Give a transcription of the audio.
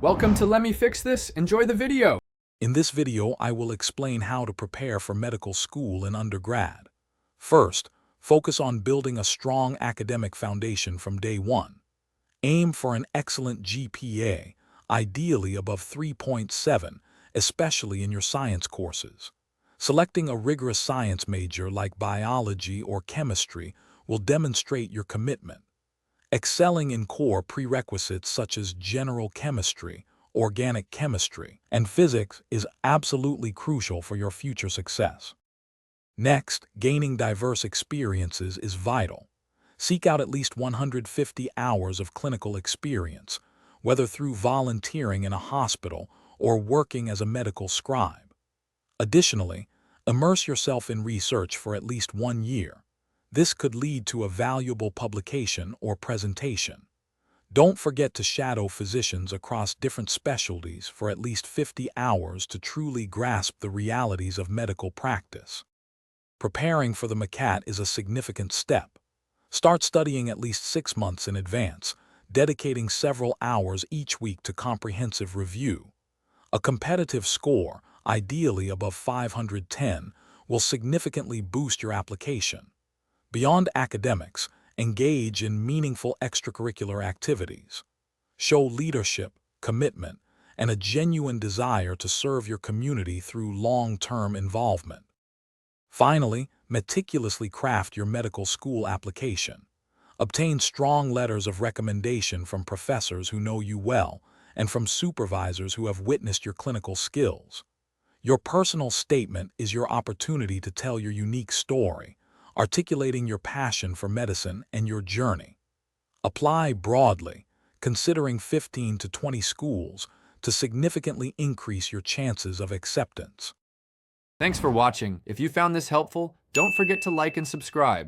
Welcome to Let Me Fix This. Enjoy the video. In this video, I will explain how to prepare for medical school in undergrad. First, focus on building a strong academic foundation from day one. Aim for an excellent GPA, ideally above 3.7, especially in your science courses. Selecting a rigorous science major like biology or chemistry will demonstrate your commitment. Excelling in core prerequisites such as general chemistry, organic chemistry, and physics is absolutely crucial for your future success. Next, gaining diverse experiences is vital. Seek out at least 150 hours of clinical experience, whether through volunteering in a hospital or working as a medical scribe. Additionally, immerse yourself in research for at least 1 year. This could lead to a valuable publication or presentation. Don't forget to shadow physicians across different specialties for at least 50 hours to truly grasp the realities of medical practice. Preparing for the MCAT is a significant step. Start studying at least 6 months in advance, dedicating several hours each week to comprehensive review. A competitive score, ideally above 510, will significantly boost your application. Beyond academics, engage in meaningful extracurricular activities. Show leadership, commitment, and a genuine desire to serve your community through long-term involvement. Finally, meticulously craft your medical school application. Obtain strong letters of recommendation from professors who know you well and from supervisors who have witnessed your clinical skills. Your personal statement is your opportunity to tell your unique story, articulating your passion for medicine and your journey. Apply broadly, considering 15 to 20 schools to significantly increase your chances of acceptance. Thanks for watching. If you found this helpful, don't forget to like and subscribe.